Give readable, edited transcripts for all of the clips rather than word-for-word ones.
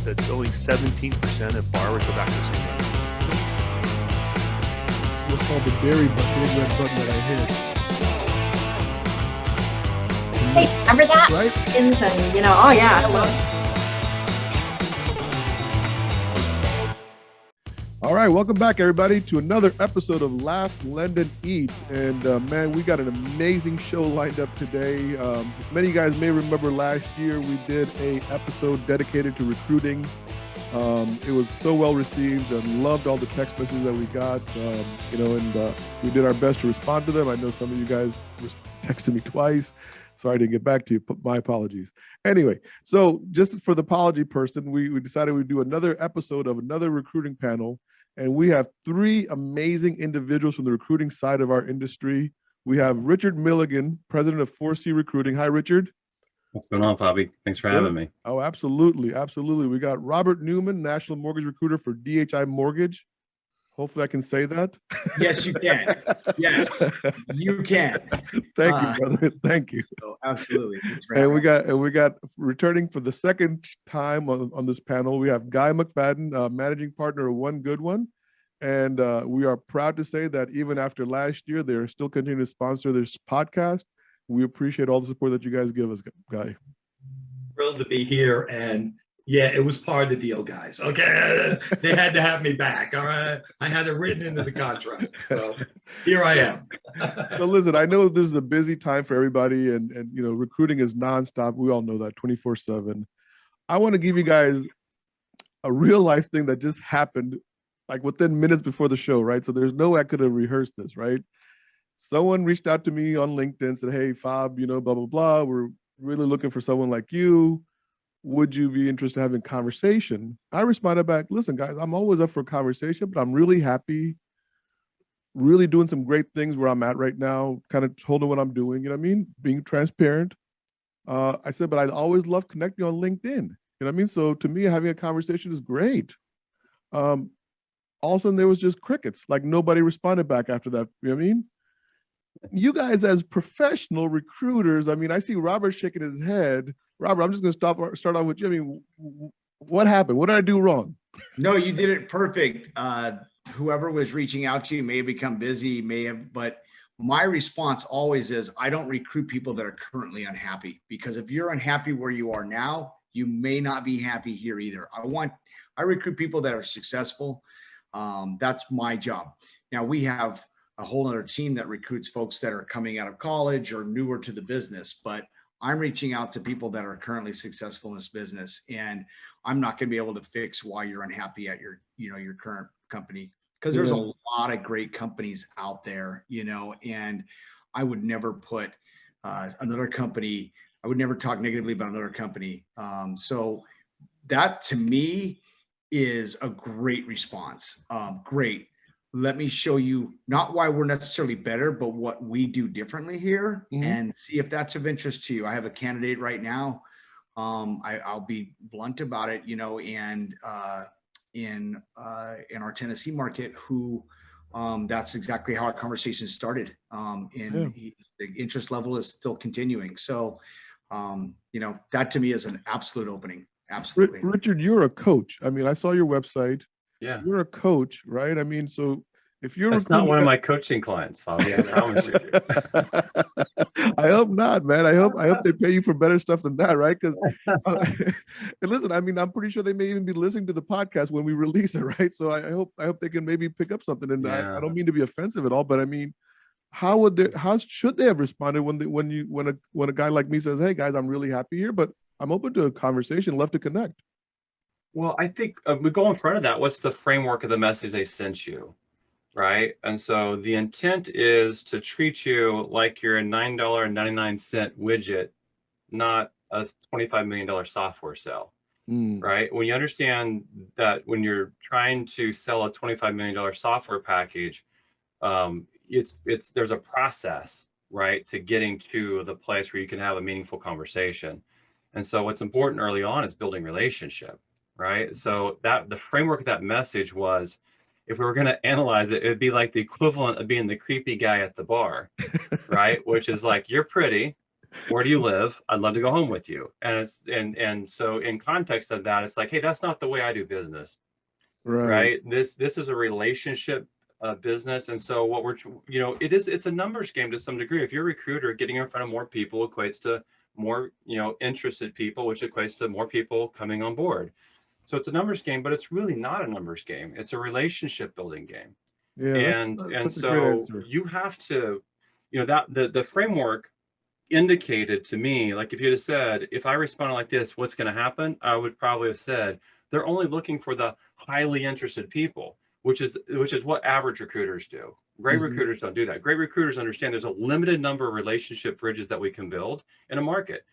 stats that it's only 17% of borrowers go back to the same lender. What's called the big red button that I hit. Hey, remember that? Right? And, oh yeah, I love. All right, welcome back, everybody, to another episode of Laugh, Lend, and Eat. And man, we got an amazing show lined up today. Many of you guys may remember last year we did a episode dedicated to recruiting. It was so well received and loved all the text messages that we got. And we did our best to respond to them. I know some of you guys texted me twice. Sorry I didn't get back to you. My apologies. Anyway, so just for the apology person, we decided we'd do another episode of another recruiting panel. And we have three amazing individuals from the recruiting side of our industry. We have Richard Milligan, president of 4C Recruiting. Hi, Richard. What's going on, Bobby? Thanks for having me. Oh, absolutely. Absolutely. We got Robert Newman, national mortgage recruiter for DHI Mortgage. Hopefully I can say that. Yes, you can. Yes, you can. Thank you, brother. Thank you. So absolutely. And we got returning for the second time on this panel, we have Guy McFadden, managing partner of One Good One. And we are proud to say that even after last year, they're still continuing to sponsor this podcast. We appreciate all the support that you guys give us, Guy. Thrilled to be here. And yeah, it was part of the deal, guys. Okay. They had to have me back. All right. I had it written into the contract. So here I am. So listen, I know this is a busy time for everybody and recruiting is nonstop. We all know that 24/7. I want to give you guys a real life thing that just happened like within minutes before the show, right? So there's no way I could have rehearsed this, right? Someone reached out to me on LinkedIn, said, hey, Fab, blah, blah, blah. We're really looking for someone like you. Would you be interested in having a conversation? I responded back, listen, guys, I'm always up for a conversation, but I'm really happy, really doing some great things where I'm at right now, kind of holding what I'm doing, you know what I mean? Being transparent. I said, but I always love connecting on LinkedIn, you know what I mean? So to me, having a conversation is great. All of a sudden there was just crickets, like nobody responded back after that, you know what I mean? You guys as professional recruiters, I mean, I see Robert shaking his head. Robert, I'm just going to start off with you. I mean, what happened? What did I do wrong? No, you did it perfect. Whoever was reaching out to you may have become busy, but my response always is, I don't recruit people that are currently unhappy, because if you're unhappy where you are now, you may not be happy here either. I recruit people that are successful. That's my job. Now we have a whole other team that recruits folks that are coming out of college or newer to the business, but I'm reaching out to people that are currently successful in this business, and I'm not going to be able to fix why you're unhappy at your current company, because there's a lot of great companies out there, and I would never put another company, I would never talk negatively about another company. So that to me is a great response. Great. Let me show you not why we're necessarily better, but what we do differently here, and see if that's of interest to you. I have a candidate right now. I'll be blunt about it, and in our Tennessee market, who that's exactly how our conversation started. The interest level is still continuing. So, that to me is an absolute opening. Absolutely. Richard, you're a coach. I mean, I saw your website. Yeah. You're a coach, right? I mean, so if you're That's not one of my coaching clients, Bobby. I promise you. I hope not, man. I hope they pay you for better stuff than that, right? Because and listen, I mean, I'm pretty sure they may even be listening to the podcast when we release it, right? So I hope they can maybe pick up something. And I don't mean to be offensive at all, but I mean, how should they have responded when a guy like me says, hey guys, I'm really happy here, but I'm open to a conversation, love to connect. Well, I think we go in front of that. What's the framework of the message they sent you, right? And so the intent is to treat you like you're a $9.99 widget, not a $25 million software sale, right? When you understand that when you're trying to sell a $25 million software package, there's a process, right, to getting to the place where you can have a meaningful conversation. And so what's important early on is building relationship. Right. So that the framework of that message was, if we were going to analyze it, it'd be like the equivalent of being the creepy guy at the bar, right? Which is like, you're pretty, Where do you live? I'd love to go home with you. And it's and so in context of that, it's like, hey, that's not the way I do business, Right. right? This is a relationship business, and so what we're it's a numbers game to some degree. If you're a recruiter, getting in front of more people equates to more interested people, which equates to more people coming on board. So it's a numbers game, but it's really not a numbers game. It's a relationship building game. Yeah, that's And such a great so answer. you have to, that the framework indicated to me, like if you'd have said, if I responded like this, what's going to happen? I would probably have said, they're only looking for the highly interested people, which is what average recruiters do. Great Mhm. recruiters don't do that. Great recruiters understand there's a limited number of relationship bridges that we can build in a market.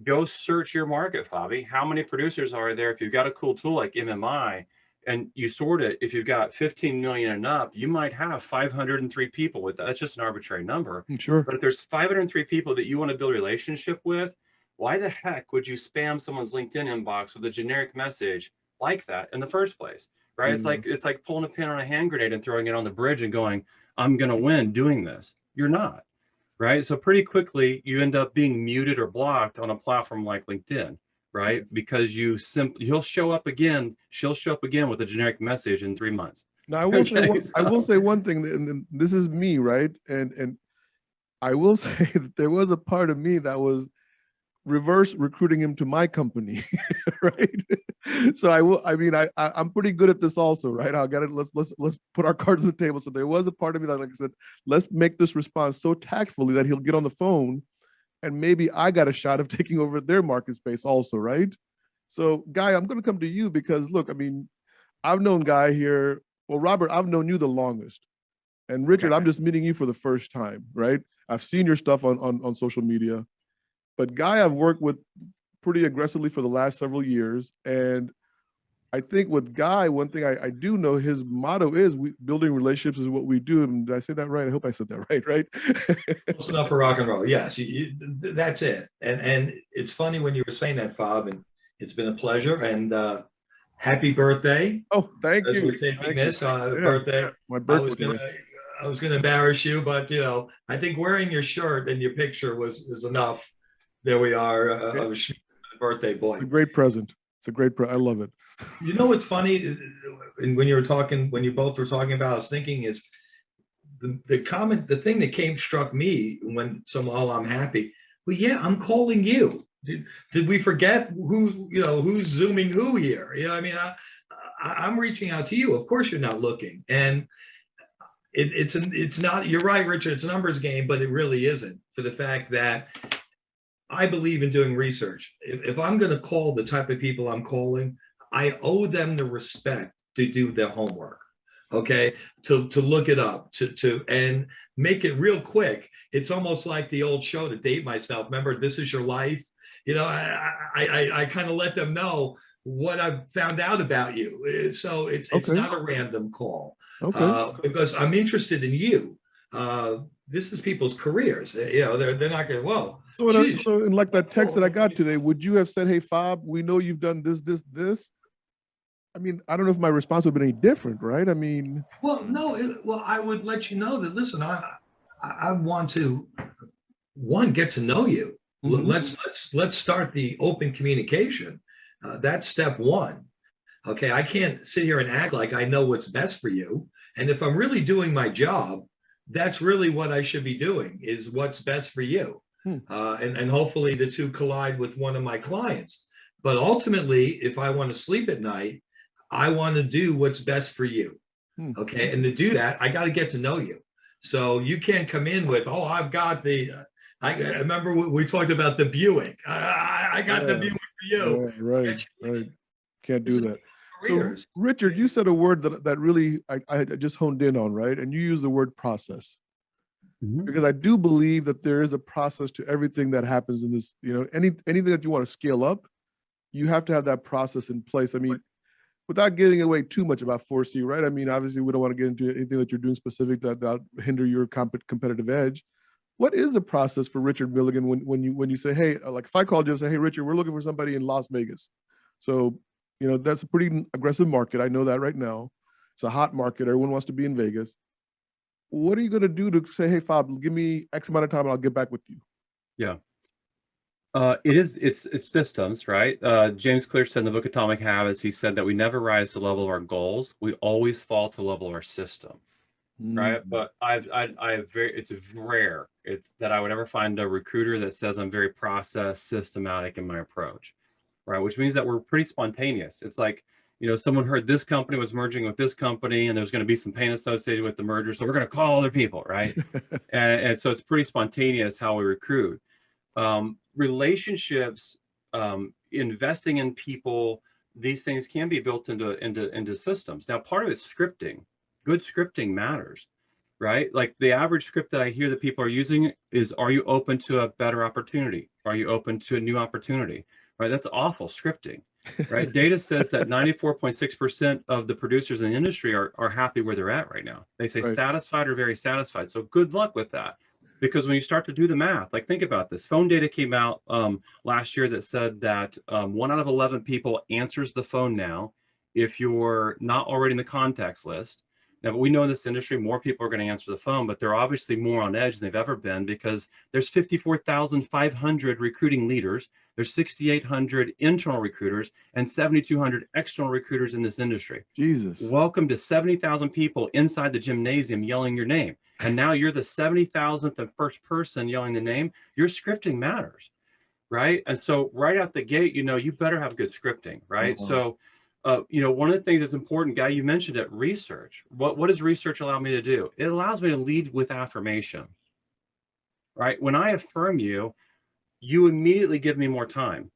Go search your market, Fabi. How many producers are there? If you've got a cool tool like MMI and you sort it, if you've got 15 million and up, you might have 503 people with that. That's just an arbitrary number. Sure. But if there's 503 people that you want to build a relationship with, why the heck would you spam someone's LinkedIn inbox with a generic message like that in the first place? Right? Yeah. It's like pulling a pin on a hand grenade and throwing it on the bridge and going, I'm going to win doing this. You're not. Right? So pretty quickly you end up being muted or blocked on a platform like LinkedIn, right? Because she'll show up again with a generic message in 3 months. Now I will say Okay, I will say one thing, and this is me, right? And I will say that there was a part of me that was reverse recruiting him to my company, right? So I'm pretty good at this also, right? I'll get it. Let's put our cards on the table. So there was a part of me that, like I said, let's make this response so tactfully that he'll get on the phone, and maybe I got a shot of taking over their market space also, right? So Guy, I'm going to come to you because look, I mean, I've known Guy here. Well, Robert, I've known you the longest, and Richard, Okay. I'm just meeting you for the first time, right? I've seen your stuff on social media. But Guy, I've worked with pretty aggressively for the last several years. And I think with Guy, one thing I do know, his motto is building relationships is what we do. And did I say that right? I hope I said that right? Close enough for rock and roll. Yes, that's it. And it's funny when you were saying that, Bob, and it's been a pleasure. And happy birthday. Oh, thank As you. we're taking Thank this you. birthday. Yeah, my I birthday. was gonna embarrass you, but I think wearing your shirt and your picture is enough. There we are, of a birthday boy. It's a great present. It's a great I love it. You know what's funny? And when you both were talking about, I was thinking is the thing that struck me when I'm happy. Well, yeah, I'm calling you. Did we forget who's zooming who here? I mean, I'm reaching out to you. Of course, you're not looking, and it's not. You're right, Richard. It's a numbers game, but it really isn't, for the fact that I believe in doing research. If I'm going to call the type of people I'm calling, I owe them the respect to do their homework, okay? To look it up, and make it real quick. It's almost like the old show, to date myself. Remember, This Is Your Life? I kind of let them know what I've found out about you. So it's not a random call, because I'm interested in you. This is people's careers. They're not going, whoa. So in like that text that I got today, would you have said, hey, Fob, we know you've done this? I mean, I don't know if my response would have been any different, right? I mean. Well, no, I would let you know that, listen, I want to, get to know you. Mm-hmm. Let's start the open communication. That's step one. Okay, I can't sit here and act like I know what's best for you. And if I'm really doing my job, that's really what I should be doing, is what's best for you. And hopefully the two collide with one of my clients. But ultimately, if I want to sleep at night, I want to do what's best for you. Okay, and to do that, I got to get to know you. So you can't come in with, oh, I've got the, I remember we talked about the Buick. I got the Buick for you. Right. Can't do that. So, Richard, you said a word that really I just honed in on, right? And you used the word process. Mm-hmm. Because I do believe that there is a process to everything that happens in this, anything that you want to scale up, you have to have that process in place. I mean, without getting away too much about 4C, right? I mean, obviously we don't want to get into anything that you're doing specific that hinder your competitive edge. What is the process for Richard Milligan when you say, hey, like if I called you and say, hey, Richard, we're looking for somebody in Las Vegas. So, that's a pretty aggressive market. I know that right now. It's a hot market. Everyone wants to be in Vegas. What are you going to do to say, hey, Fob, give me X amount of time and I'll get back with you? Yeah. It's systems, right? James Clear said in the book Atomic Habits, he said that we never rise to the level of our goals. We always fall to the level of our system, right? Mm. But it's rare. It's that I would ever find a recruiter that says I'm very process systematic in my approach, right? Which means that we're pretty spontaneous. It's like, someone heard this company was merging with this company and there's going to be some pain associated with the merger. So we're going to call other people, right? and so it's pretty spontaneous how we recruit. Relationships, investing in people, these things can be built into systems. Now, part of it's scripting. Good scripting matters, right? Like the average script that I hear that people are using is, are you open to a better opportunity? Are you open to a new opportunity? Right? That's awful scripting, right? Data says that 94.6% of the producers in the industry are happy where they're at right now. They say Right. satisfied or very satisfied. So good luck with that. Because when you start to do the math, like think about this, phone data came out last year that said that 1 out of 11 people answers the phone now if you're not already in the contacts list. Now, but we know in this industry, more people are going to answer the phone, but they're obviously more on edge than they've ever been because there's 54,500 recruiting leaders, there's 6,800 internal recruiters, and 7,200 external recruiters in this industry. Jesus. Welcome to 70,000 people inside the gymnasium yelling your name. And now you're the 70,000th and first person yelling the name. Your scripting matters, right? And so right out the gate, you better have good scripting, right? Uh-huh. So, one of the things that's important, Guy, you mentioned it, research. What does research allow me to do? It allows me to lead with affirmation, right? When I affirm you, you immediately give me more time.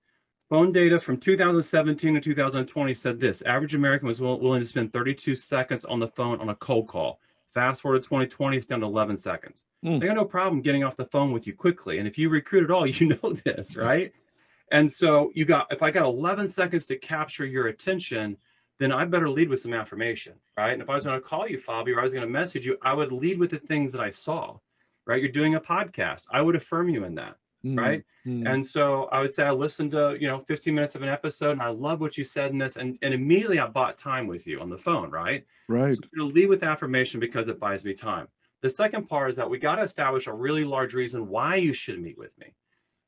Phone data from 2017 to 2020 said this: average American was willing to spend 32 seconds on the phone on a cold call. Fast forward to 2020, it's down to 11 seconds. They got no problem getting off the phone with you quickly. And if you recruit at all, you know this, right? And so if I got 11 seconds to capture your attention, then I better lead with some affirmation, right? And if I was going to call you, Fabi, or I was going to message you, I would lead with the things that I saw, right? You're doing a podcast. I would affirm you in that, right? And so I would say I listened to, 15 minutes of an episode and I love what you said in this. And immediately I bought time with you on the phone, right? Right. So I'm going to lead with affirmation because it buys me time. The second part is that we got to establish a really large reason why you should meet with me.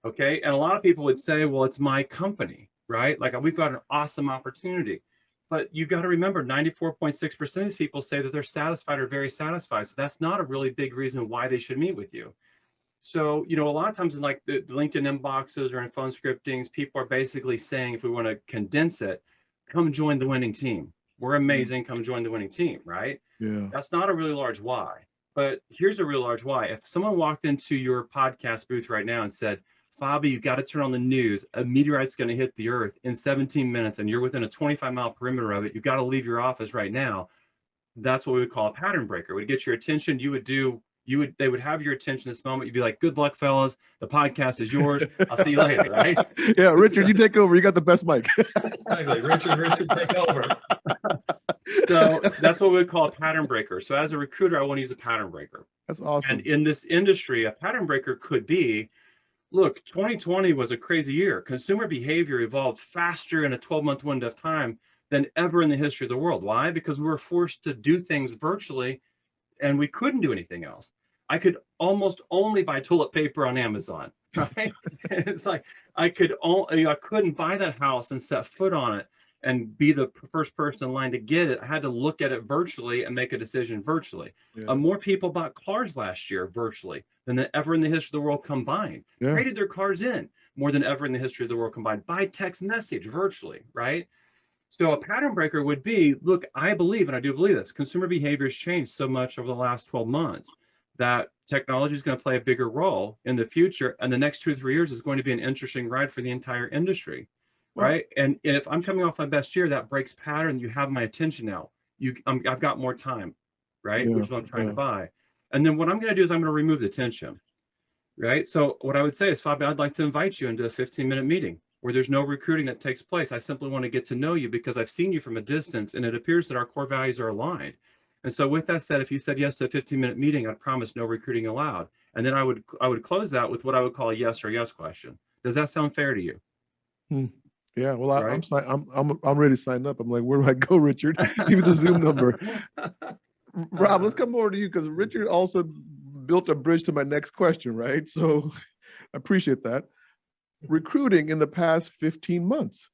Okay. And a lot of people would say, well, it's my company, right? Like we've got an awesome opportunity. But you got to remember 94.6% of these people say that they're satisfied or very satisfied. So that's not a really big reason why they should meet with you. So, a lot of times in like the LinkedIn inboxes or in phone scriptings, people are basically saying, if we want to condense it, come join the winning team. We're amazing. Come join the winning team, right? Yeah. That's not a really large why. But here's a real large why. If someone walked into your podcast booth right now and said, Fabi, you got to turn on the news. A meteorite's going to hit the earth in 17 minutes and you're within a 25-mile perimeter of it. You got to leave your office right now. That's what we would call a pattern breaker. It would get your attention. They would have your attention this moment. You'd be like, good luck, fellas. The podcast is yours. I'll see you later, right? Yeah, Richard, you take over. You got the best mic. Exactly. Richard, take over. So that's what we would call a pattern breaker. So as a recruiter, I want to use a pattern breaker. That's awesome. And in this industry, a pattern breaker could be, look, 2020 was a crazy year. Consumer behavior evolved faster in a 12-month window of time than ever in the history of the world. Why? Because we were forced to do things virtually and we couldn't do anything else. I could almost only buy toilet paper on Amazon, right? It's like I couldn't buy that house and set foot on it and be the first person in line to get it. I had to look at it virtually and make a decision virtually. Yeah. More people bought cars last year virtually than ever in the history of the world combined. Yeah. Traded their cars in more than ever in the history of the world combined by text message virtually, right? So a pattern breaker would be, look, I believe, and I do believe this, consumer behavior has changed so much over the last 12 months that technology is going to play a bigger role in the future. And the next 2 or 3 years is going to be an interesting ride for the entire industry, right? And if I'm coming off my best year, that breaks pattern. You have my attention now. I've got more time, right? Yeah, Which is what I'm trying to buy. And then what I'm going to do is I'm going to remove the tension, right? So what I would say is, Fabi, I'd like to invite you into a 15-minute meeting where there's no recruiting that takes place. I simply want to get to know you because I've seen you from a distance and it appears that our core values are aligned. And so with that said, if you said yes to a 15-minute meeting, I'd promise no recruiting allowed. And then I would close that with what I would call a yes or yes question. Does that sound fair to you? Yeah, well, Right? I'm ready to sign up. I'm like, where do I go, Richard? Give me the Zoom number. Rob, let's come over to you because Richard also built a bridge to my next question, right? So I appreciate that. recruiting in the past 15 months.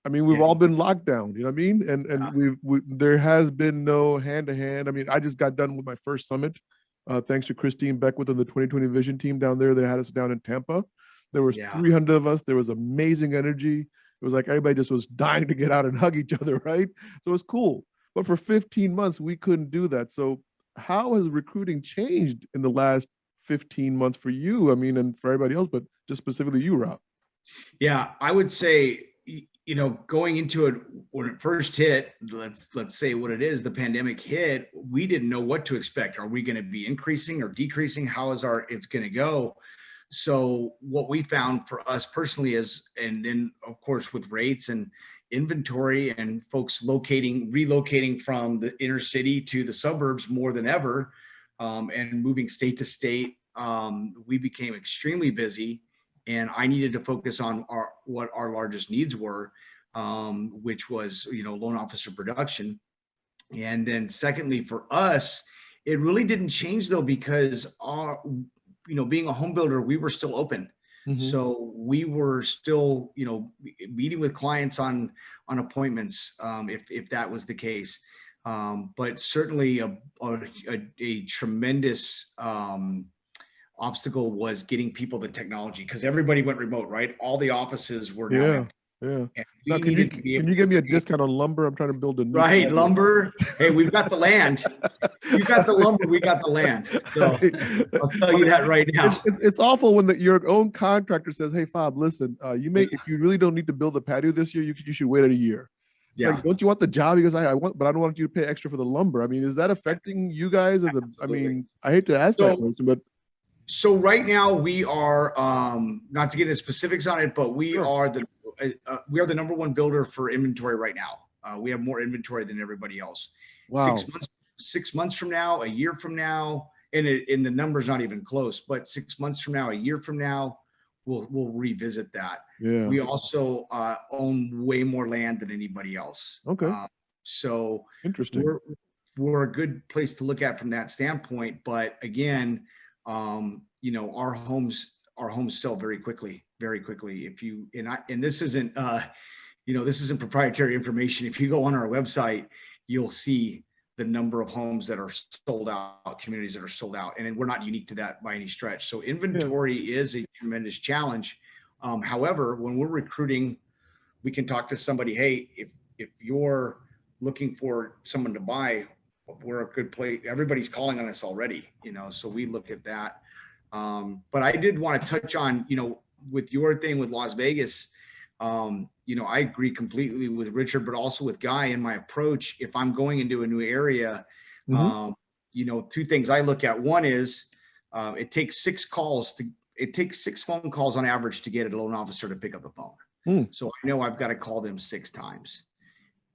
I mean, we've Yeah. all been locked down, you know what I mean? And Yeah. there has been no hand to hand. I mean, I just got done with my first summit, thanks to Christine Beckwith and the 2020 Vision team down there. They had us down in Tampa. There was Yeah. 300 of us. There was amazing energy. It was like everybody just was dying to get out and hug each other, right? So it was cool. But for 15 months, we couldn't do that. So how has recruiting changed in the last 15 months for you? I mean, and for everybody else, but just specifically you, Rob. Yeah, I would say, going into it when it first hit, let's say what it is, the pandemic hit, we didn't know what to expect. Are we going to be increasing or decreasing? How is it's going to go? So what we found for us personally is, and then of course with rates and inventory and folks relocating from the inner city to the suburbs more than ever, and moving state to state, we became extremely busy. And I needed to focus on what our largest needs were, which was, loan officer production. And then secondly, for us, it really didn't change though, because being a home builder, we were still open. Mhm. So we were still, meeting with clients on appointments, if that was the case. But certainly a tremendous obstacle was getting people the technology, because everybody went remote, right? All the offices were now Yeah, empty. yeah. And Now, we can you needed to be can able you give me a to- discount on lumber? I'm trying to build a new Right, patio. lumber. Hey, we've got the land. You got the lumber, we got the land. So I'll tell you that right now. It's awful when your own contractor says, "Hey, Fob, listen, if you really don't need to build a patio this year, you should wait a year." It's Yeah. like, don't you want the job? Because I want, but I don't want you to pay extra for the lumber. I mean, is that affecting you guys as a? I mean, I hate to ask that So- question, but So right now we are, not to get into specifics on it, but we Sure. are the number one builder for inventory right now. We have more inventory than everybody else. wow, 6 months from now, a year from now, and the number's not even close, but 6 months from now, a year from now, we'll revisit that. yeah, We also own way more land than anybody else. Okay. So interesting. we're a good place to look at from that standpoint. But again, our homes sell very quickly, very quickly. And this isn't this isn't proprietary information. If you go on our website, you'll see the number of homes that are sold out, communities that are sold out, and we're not unique to that by any stretch. So inventory is a tremendous challenge. However, when we're recruiting, we can talk to somebody. Hey, if you're looking for someone to buy, we're a good place. Everybody's calling on us already, so we look at that. But I did want to touch on, with your thing with Las Vegas, I agree completely with Richard, but also with Guy in my approach. If I'm going into a new area, Mhm. two things I look at. One is, it takes 6 phone calls on average to get a loan officer to pick up the phone. So I know I've got to call them 6 times.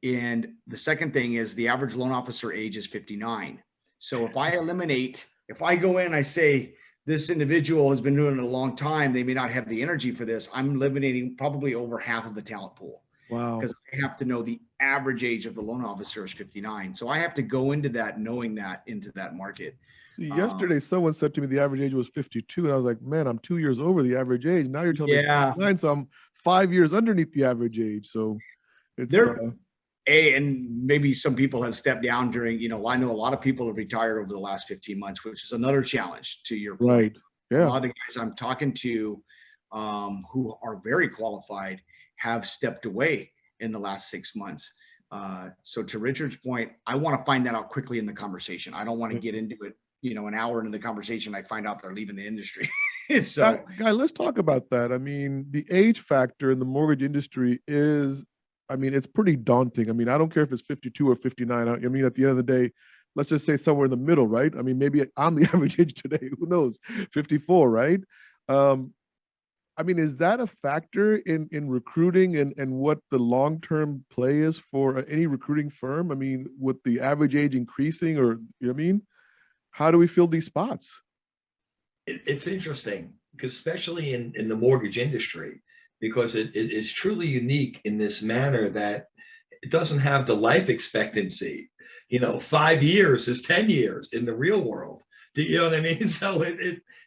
And the second thing is the average loan officer age is 59. So if I go in and I say, this individual has been doing it a long time, they may not have the energy for this, I'm eliminating probably over half of the talent pool. Wow. Because I have to know the average age of the loan officer is 59. So I have to go into that, knowing that, into that market. See, yesterday someone said to me the average age was 52, and I was like, man, I'm 2 years over the average age. Now you're telling me it's 59, so I'm 5 years underneath the average age. So it's and maybe some people have stepped down during, I know a lot of people have retired over the last 15 months, which is another challenge to your point. right. A Yeah. lot of the guys I'm talking to, who are very qualified, have stepped away in the last 6 months. So to Richard's point, I want to find that out quickly in the conversation. I don't want to get into it, an hour into the conversation, I find out they're leaving the industry. So Guy, let's talk about that. I mean, the age factor in the mortgage industry is, it's pretty daunting. I don't care if it's 52 or 59. At the end of the day, let's just say somewhere in the middle, right? Maybe I'm the average age today. Who knows? 54, right? Is that a factor in recruiting and what the long-term play is for any recruiting firm? With the average age increasing, or how do we fill these spots? It's interesting, because especially in the mortgage industry, because it is truly unique in this manner that it doesn't have the life expectancy. 5 years is 10 years in the real world. Do you know what I mean? So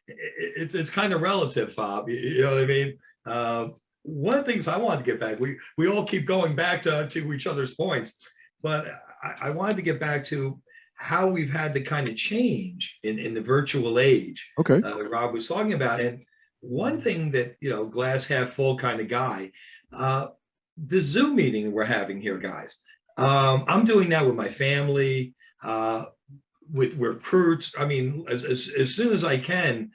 it's kind of relative, Bob. You know what I mean? One of the things I wanted to get back, we all keep going back to each other's points, but I wanted to get back to how we've had to kind of change in the virtual age. Okay. Rob was talking about. And one thing that, glass half full kind of guy, the Zoom meeting we're having here, guys. I'm doing that with my family, with recruits. I mean, as soon as I can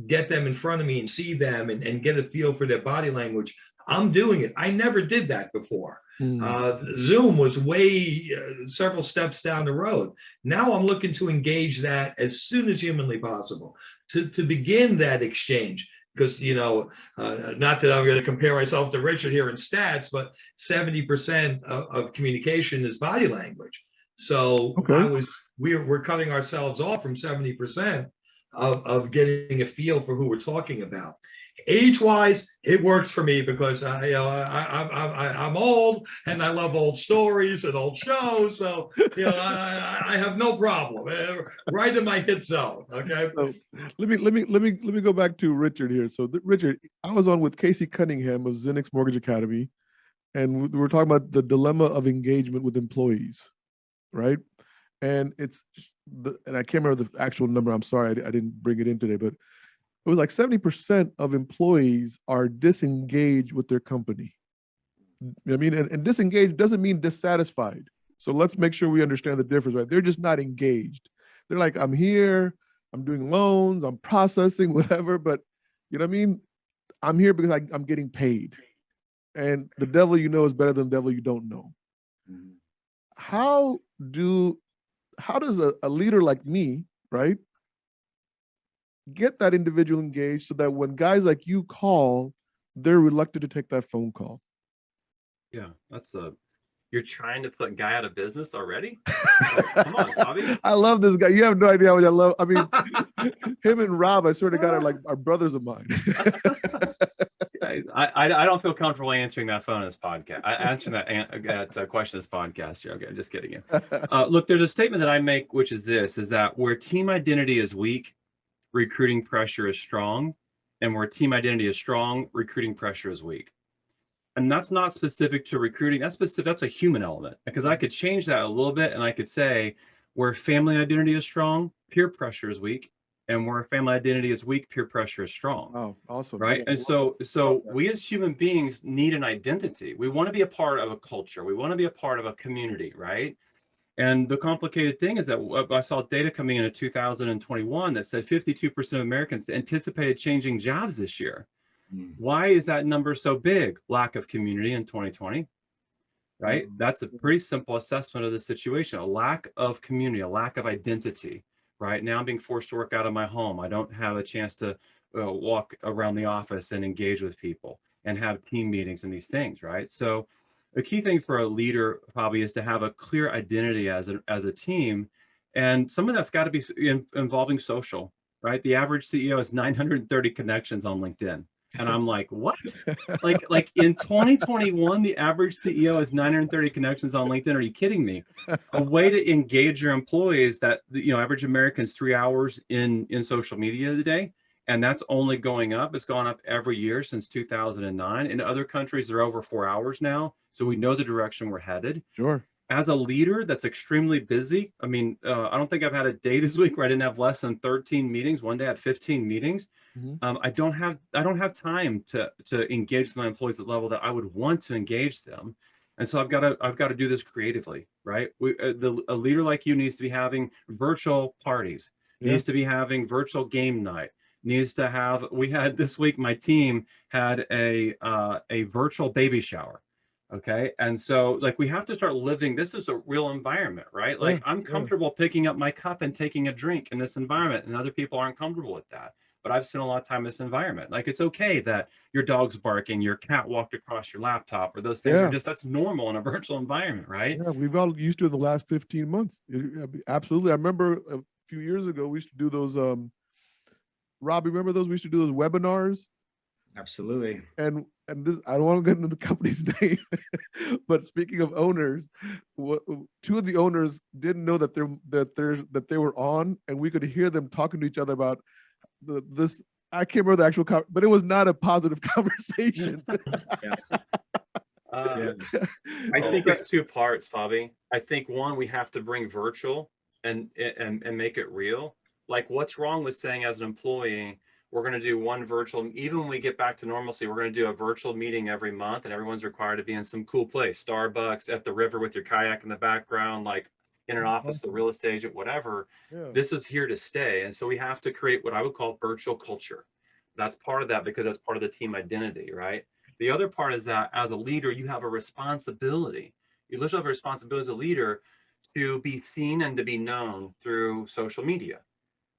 get them in front of me and see them and get a feel for their body language, I'm doing it. I never did that before. Zoom was way several steps down the road. Now I'm looking to engage that as soon as humanly possible to begin that exchange. Because, not that I'm going to compare myself to Richard here in stats, but 70% of communication is body language. So we're cutting ourselves off from 70% of getting a feel for who we're talking about. Age-wise, it works for me because I'm old and I love old stories and old shows. So I have no problem. Right in my hit zone. Okay. So let me go back to Richard here. So Richard, I was on with Casey Cunningham of Zenix Mortgage Academy, and we were talking about the dilemma of engagement with employees, right? And and I can't remember the actual number. I'm sorry, I didn't bring it in today, but it was like 70% of employees are disengaged with their company. You know what I mean? And disengaged doesn't mean dissatisfied. So let's make sure we understand the difference, right? They're just not engaged. They're like, I'm here, I'm doing loans, I'm processing, whatever, but you know what I mean? I'm here because I'm getting paid. And the devil you know is better than the devil you don't know. How does a leader like me, right, get that individual engaged so that when guys like you call, they're reluctant to take that phone call? Yeah, you're trying to put Guy out of business already? Come on, Bobby. I love this guy. You have no idea how much I love. I mean, him and Rob, I swear to God, are like brothers of mine. I don't feel comfortable answering that phone in this podcast. Answering that question in this podcast here. Okay, I'm just kidding you. Look, there's a statement that I make, which is that where team identity is weak, recruiting pressure is strong, and where team identity is strong, recruiting pressure is weak. And that's not specific to recruiting. That's a human element, because I could change that a little bit, and I could say where family identity is strong, peer pressure is weak, and where family identity is weak, peer pressure is strong. Oh, awesome. Right. And so we as human beings need an identity. We want to be a part of a culture. We want to be a part of a community, right? And the complicated thing is that I saw data coming in 2021 that said 52% of Americans anticipated changing jobs this year. Why is that number so big? Lack of community in 2020, right? That's a pretty simple assessment of the situation. A lack of community, a lack of identity, right? Now I'm being forced to work out of my home. I don't have a chance to walk around the office and engage with people and have team meetings and these things, right? So the key thing for a leader probably is to have a clear identity as a team, and some of that's got to be involving social, right? The average CEO has 930 connections on LinkedIn. And I'm like, what? like in 2021, the average CEO has 930 connections on LinkedIn. Are you kidding me? A way to engage your employees that, average Americans 3 hours in social media today. And that's only going up. It's gone up every year since 2009. In other countries, they're over 4 hours now. So we know the direction we're headed. Sure. As a leader that's extremely busy, I mean, I don't think I've had a day this week where I didn't have less than 13 meetings. One day I had 15 meetings. I don't have time to engage my employees at the level that I would want to engage them. And so I've got to do this creatively, right? A leader like you needs to be having virtual parties, needs to be having virtual game night, needs to have. We had this week, my team had a virtual baby shower. Okay. And so we have to start living. This is a real environment, right? Like I'm comfortable picking up my cup and taking a drink in this environment, and other people aren't comfortable with that. But I've spent a lot of time in this environment. Like, it's okay that your dog's barking, your cat walked across your laptop, or those things are that's normal in a virtual environment, right? Yeah, we've all used to it in the last 15 months. Absolutely. I remember a few years ago, we used to do those, Rob, remember those? We used to do those webinars. Absolutely. And this, I don't want to get into the company's name, but speaking of owners, two of the owners didn't know that they were on, and we could hear them talking to each other about this I can't remember the actual, but it was not a positive conversation. I think it's two parts, Fabi. I think one, we have to bring virtual and make it real. Like, what's wrong with saying as an employee, we're going to do one virtual, even when we get back to normalcy, we're going to do a virtual meeting every month, and everyone's required to be in some cool place, Starbucks, at the river with your kayak in the background, like in an office, the real estate agent, whatever. Yeah. This is here to stay. And so we have to create what I would call virtual culture. That's part of that, because that's part of the team identity, right? The other part is that as a leader, you have a responsibility. You literally have a responsibility as a leader to be seen and to be known through social media.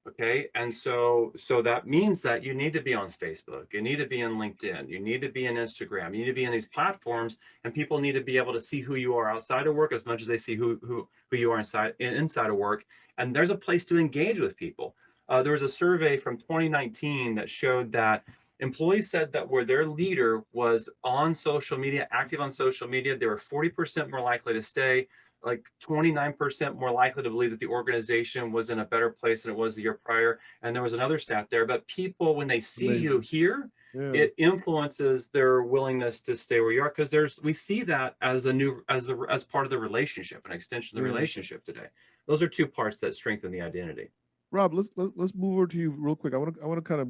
Okay. And so that means that you need to be on Facebook, you need to be on LinkedIn, you need to be in Instagram, you need to be in these platforms, and people need to be able to see who you are outside of work as much as they see who you are inside of work. And there's a place to engage with people. There was a survey from 2019 that showed that employees said that where their leader was on social media, active on social media, they were 40% more likely to stay, like 29% more likely to believe that the organization was in a better place than it was the year prior. And there was another stat there, but people, when they see you here, it influences their willingness to stay where you are, because we see that as as part of the relationship, an extension of the relationship today. Those are two parts that strengthen the identity. Rob, let's move over to you real quick. I want to kind of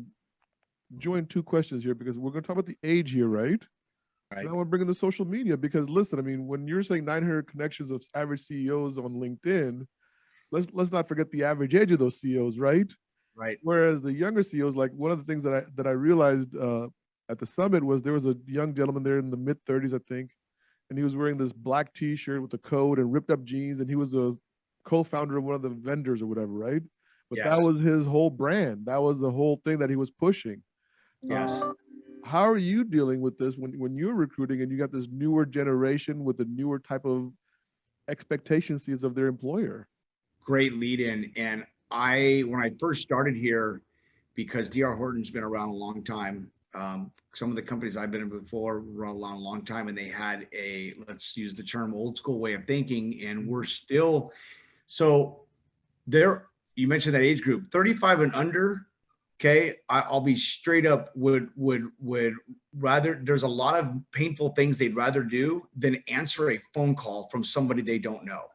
join two questions here, because we're going to talk about the age here, right? Right. And I want to bring in the social media, because listen, I mean, when you're saying 900 connections of average CEOs on LinkedIn, let's not forget the average age of those CEOs, right? Right. Whereas the younger CEOs, like one of the things that I realized at the summit was there was a young gentleman there in the mid 30s, I think, and he was wearing this black T-shirt with a coat and ripped up jeans, and he was a co-founder of one of the vendors or whatever, right? But that was his whole brand. That was the whole thing that he was pushing. Yes. How are you dealing with this when you're recruiting and you got this newer generation with a newer type of expectations of their employer? Great lead in. And when I first started here, because DR Horton's been around a long time, some of the companies I've been in before were around a long time, and they had let's use the term, old school way of thinking. And we're still, so there, you mentioned that age group, 35 and under. Okay, I'll be straight up, would rather, there's a lot of painful things they'd rather do than answer a phone call from somebody they don't know.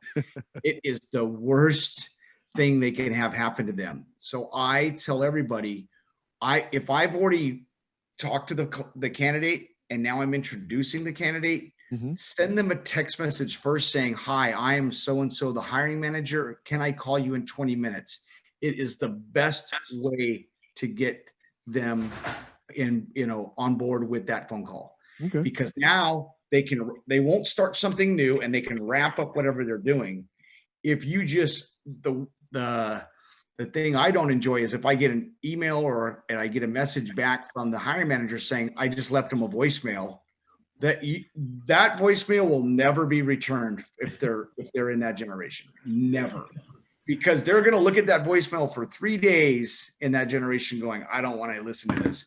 It is the worst thing they can have happen to them. So I tell everybody, if I've already talked to the candidate and now I'm introducing the candidate, send them a text message first saying, "Hi, I am so-and-so, the hiring manager. Can I call you in 20 minutes? It is the best way to get them on board with that phone call. Okay. Because now they won't start something new, and they can wrap up whatever they're doing. If you just, the thing I don't enjoy is if I get an email and I get a message back from the hiring manager saying, I just left them a voicemail, that voicemail will never be returned if they're in that generation. Never. Because they're going to look at that voicemail for 3 days in that generation going, I don't want to listen to this.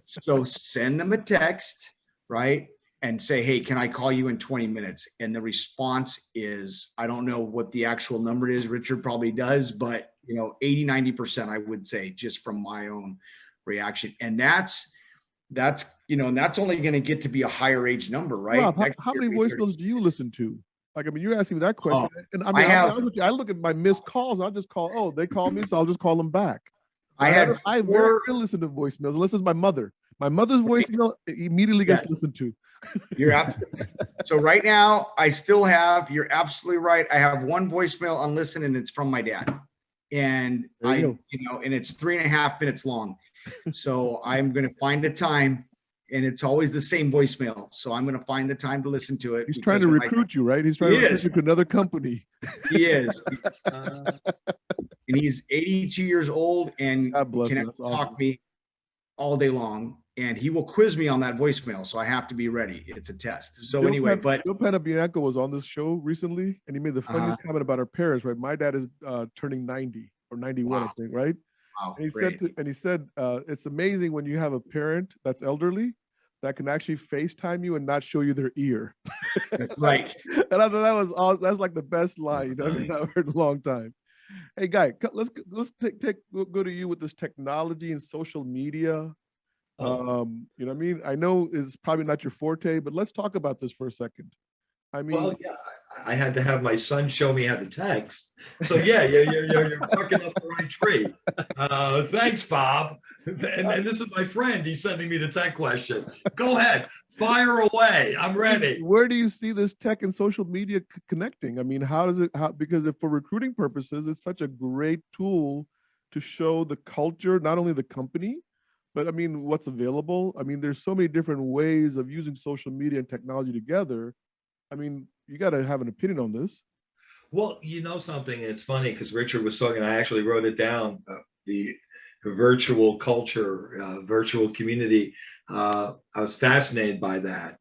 So send them a text, right? And say, hey, can I call you in 20 minutes? And the response is, I don't know what the actual number is. Richard probably does, but 80, 90%, I would say, just from my own reaction. And that's only going to get to be a higher age number, right? Rob, how many voicemails do you listen to? Like, I mean, you're asking me that question. And I mean, I look at my missed calls. I'll just call, oh, they called me, so I'll just call them back. I rarely listen to voicemails unless it's my mother. My mother's voicemail immediately gets listened to. You're absolutely. So right now, you're absolutely right. I have one voicemail unlistened, and it's from my dad. And and it's 3.5 minutes long. So I'm going to find a time. And it's always the same voicemail. So I'm going to find the time to listen to it. He's trying to recruit you, right? He's trying to recruit you to another company. He is. And he's 82 years old and can talk to me all day long. And he will quiz me on that voicemail. So I have to be ready. It's a test. So Joe Panabianco was on this show recently, and he made the funniest comment about our parents, right? My dad is turning 90 or 91, I think, right? Wow, and he said, it's amazing when you have a parent that's elderly that can actually FaceTime you and not show you their ear. Right. And I thought that's like the best line I've heard in a long time. Hey, Guy, let's go to you with this technology and social media. Oh. You know what I mean? I know it's probably not your forte, but let's talk about this for a second. I Well, mean, yeah, I had to have my son show me how to text. So yeah, you're barking up the right tree. Thanks, Bob. And this is my friend. He's sending me the tech question. Go ahead, fire away. I'm ready. where do you see this tech and social media connecting? I mean, how does it, because if for recruiting purposes, it's such a great tool to show the culture, not only the company, but I mean, what's available. I mean, there's so many different ways of using social media and technology together. I mean, you got to have an opinion on this. Well, you know something, it's funny because Richard was talking, I actually wrote it down, the virtual culture, virtual community. I was fascinated by that.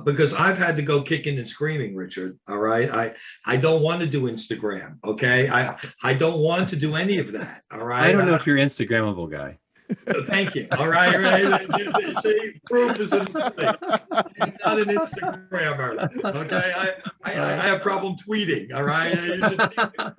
Because I've had to go kicking and screaming, Richard. All right. I don't want to do Instagram. Okay. I don't want to do any of that. All right. I don't know if you're Instagrammable, Guy. Thank you. All right. Right. See, proof is in the pudding. I'm not an Instagrammer. Okay. I have problem tweeting. All right. You should see me.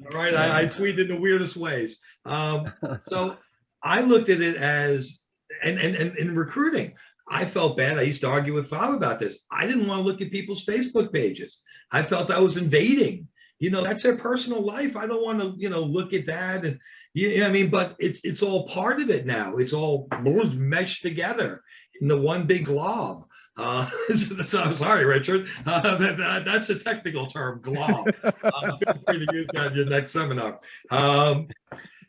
All right. I tweet in the weirdest ways. So I looked at it as, and in recruiting, I felt bad. I used to argue with Bob about this. I didn't want to look at people's Facebook pages. I felt I was invading. You know, that's their personal life. I don't want to, look at that. And I mean, but it's all part of it now. It's all meshed together in the one big glob. So I'm sorry, Richard. That's a technical term, glob. Feel free to use that in your next seminar.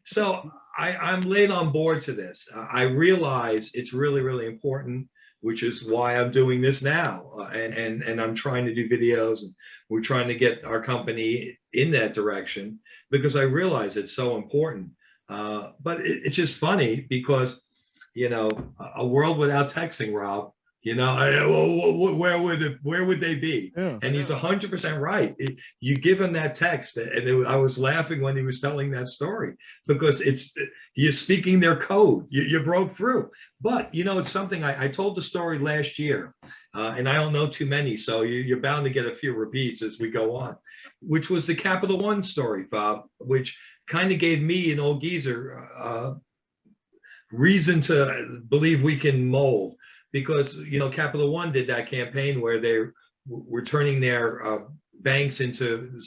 So I'm late on board to this. I realize it's really, really important, which is why I'm doing this now. And I'm trying to do videos, and we're trying to get our company in that direction because I realize it's so important. But it's just funny because, a world without texting, Rob, where would they be? Yeah. And he's 100% right. You give him that text, and I was laughing when he was telling that story because you're speaking their code. You broke through. But it's something I told the story last year, and I don't know too many, so you're bound to get a few repeats as we go on, which was the Capital One story, Bob, which kind of gave me, an old geezer, reason to believe we can mold. Because Capital One did that campaign where they were turning their banks into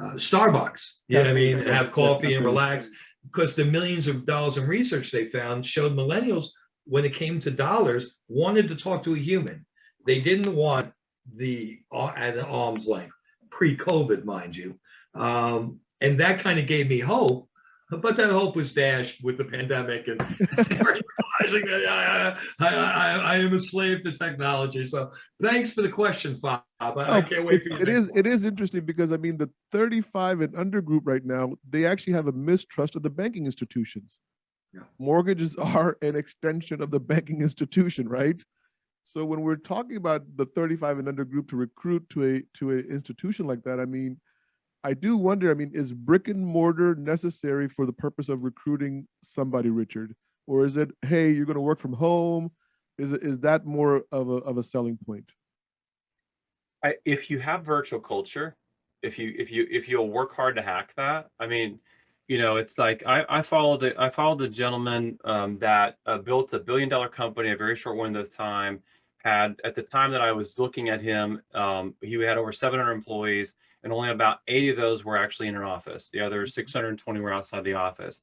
Starbucks. You know what I mean? And have coffee and relax. Because the millions of dollars in research they found showed millennials, when it came to dollars, wanted to talk to a human. They didn't want at an arm's length, pre-COVID, mind you. And that kind of gave me hope. But that hope was dashed with the pandemic and realizing that I am a slave to technology. So thanks for the question, Bob. I can't wait for you. It is interesting because I mean the 35 and under group right now, they actually have a mistrust of the banking institutions. Yeah. Mortgages are an extension of the banking institution, right? So when we're talking about the 35 and under group to recruit to an institution like that, I mean, I do wonder, I mean, is brick and mortar necessary for the purpose of recruiting somebody, Richard? Or is it, hey, you're going to work from home? Is that more of a selling point? If you have virtual culture, if you'll work hard to hack that, I mean, it's like I followed a gentleman that built $1 billion company a very short window of time. Had at the time that I was looking at him, he had over 700 employees, and only about 80 of those were actually in an office. The other 620 were outside the office,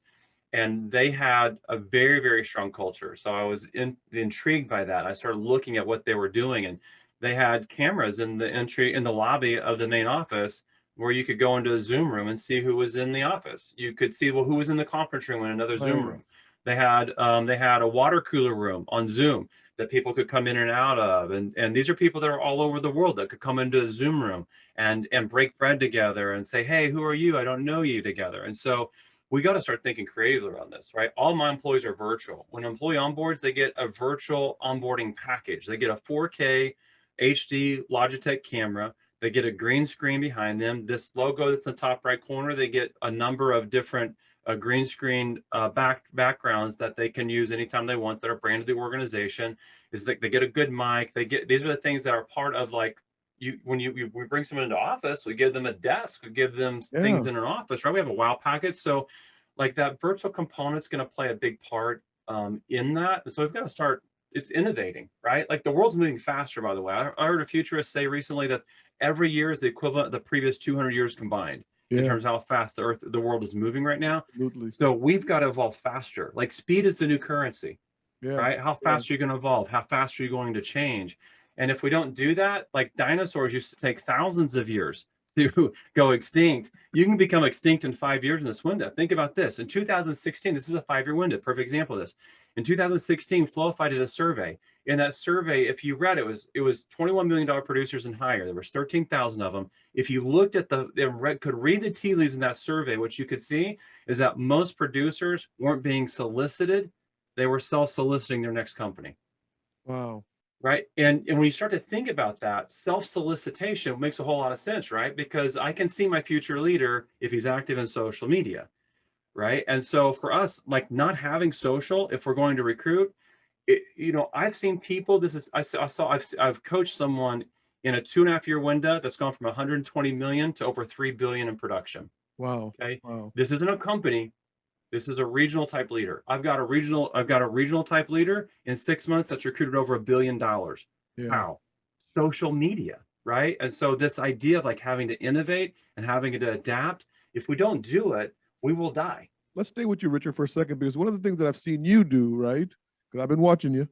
and they had a very, very strong culture. So I was intrigued by that. I started looking at what they were doing, and they had cameras in the lobby of the main office where you could go into a Zoom room and see who was in the office. You could see who was in the conference room in another Zoom room. They had a water cooler room on Zoom that people could come in and out of. And these are people that are all over the world that could come into a Zoom room and break bread together and say, hey, who are you? I don't know you together. And so we got to start thinking creatively around this, right? All my employees are virtual. When an employee onboards, they get a virtual onboarding package. They get a 4K HD Logitech camera. They get a green screen behind them. This logo that's in the top right corner, they get a number of different green screen backgrounds that they can use anytime they want that are branded to the organization. Is that they get a good mic. These are the things that are part of like we bring someone into office, we give them a desk, we give them things Yeah. in an office, right? We have a wow package. So like that virtual component's going to play a big part in that. And so we've got to start, it's innovating, right? Like the world's moving faster, by the way. I heard a futurist say recently that every year is the equivalent of the previous 200 years combined in Yeah. terms of how fast the world is moving right now. Absolutely. So we've got to evolve faster. Like speed is the new currency, Yeah. right? How fast are you going to evolve? How fast are you going to change? And if we don't do that, like dinosaurs used to take thousands of years to go extinct, you can become extinct in 5 years in this window. Think about this. In 2016, this is a 5-year window, perfect example of this. In 2016, Flowify did a survey. In that survey, if you read it, was $21 million producers and higher. There was 13,000 of them. If you looked at could read the tea leaves in that survey, what you could see is that most producers weren't being solicited. They were self-soliciting their next company. Wow. Right. And when you start to think about that, self-solicitation makes a whole lot of sense, right? Because I can see my future leader if he's active in social media. Right. And so for us, like not having social, if we're going to recruit, I've seen people, I've coached someone in a 2.5-year window that's gone from 120 million to over 3 billion in production. Wow. Okay. Wow. This isn't a company. This is a regional type leader. I've got a regional type leader in 6 months that's recruited over $1 billion. Yeah. How? Social media, right? And so this idea of like having to innovate and having to adapt, if we don't do it, we will die. Let's stay with you, Richard, for a second, because one of the things that I've seen you do, right? Because I've been watching you.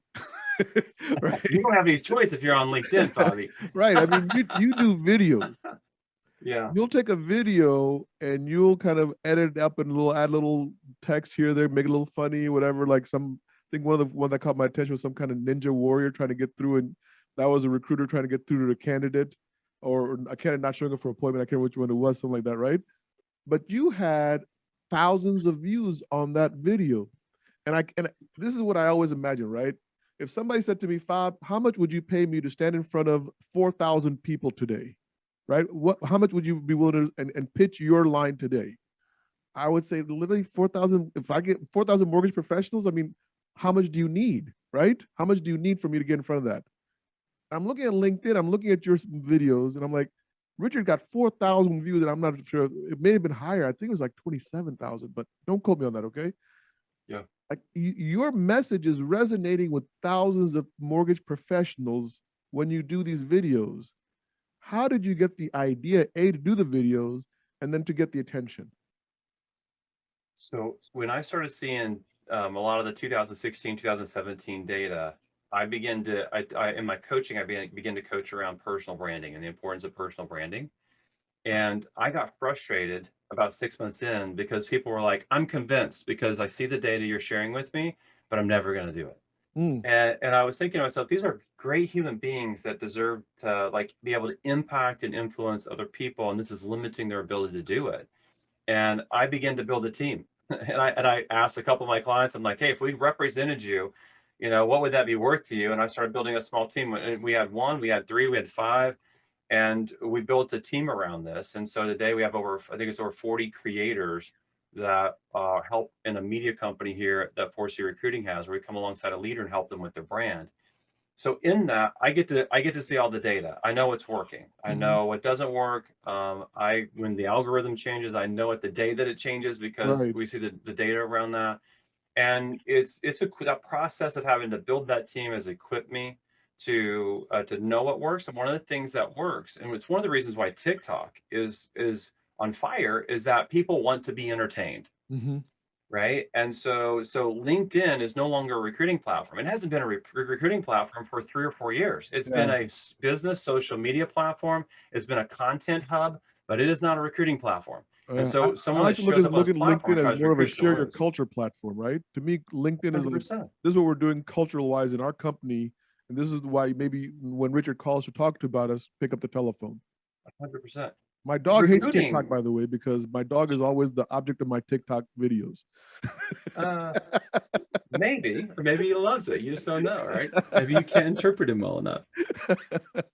Right. You don't have any choice if you're on LinkedIn, Bobby. Right. I mean, you do videos. Yeah. You'll take a video and you'll kind of edit it up and add little text here, there, make it a little funny, whatever. Like I think one that caught my attention was some kind of ninja warrior trying to get through, and that was a recruiter trying to get through to the candidate, or a candidate not showing up for appointment. I can't remember which one it was, something like that, right? But you had thousands of views on that video. And this is what I always imagine, right? If somebody said to me, Fab, how much would you pay me to stand in front of 4,000 people today? Right? How much would you be willing to and pitch your line today? I would say literally 4,000. If I get 4,000 mortgage professionals, I mean, how much do you need, right? How much do you need for me to get in front of that? I'm looking at LinkedIn, I'm looking at your videos, and I'm like, Richard got 4,000 views, and I'm not sure, it may have been higher. I think it was like 27,000, but don't quote me on that, okay? Yeah. Like your message is resonating with thousands of mortgage professionals when you do these videos. How did you get the idea, A, to do the videos, and then to get the attention? So when I started seeing a lot of the 2016, 2017 data, I in my coaching, I began to coach around personal branding and the importance of personal branding. And I got frustrated about 6 months in because people were like, I'm convinced because I see the data you're sharing with me, but I'm never going to do it. And I was thinking to myself, these are great human beings that deserve to like be able to impact and influence other people, and this is limiting their ability to do it. And I began to build a team. And I asked a couple of my clients, I'm like, hey, if we represented you, what would that be worth to you? And I started building a small team. And we had 1, we had 3, we had 5, and we built a team around this. And so today we have over 40 creators that help in a media company here that 4C Recruiting has, where we come alongside a leader and help them with their brand. So in that, I get to see all the data. I know what's working. I know what doesn't work. When the algorithm changes, I know at the day that it changes because we see the data around that. And that process of having to build that team has equipped me to know what works. And one of the things that works, and it's one of the reasons why TikTok is on fire, is that people want to be entertained. Right. And so LinkedIn is no longer a recruiting platform. It hasn't been a recruiting platform for 3 or 4 years. It's been a business social media platform. It's been a content hub, but it is not a recruiting platform. And so someone I like that to shows look up at on this platform LinkedIn tries as to more of a recruit share your someone. culture platform, right? To me, LinkedIn is like, 100%. this is what we're doing cultural wise in our company. And this is why maybe when Richard calls to talk to about us, pick up the telephone. 100%. My dog hates Recruiting. TikTok, by the way, because my dog is always the object of my TikTok videos. Maybe, or maybe he loves it. You just don't know, right? Maybe you can't interpret him well enough.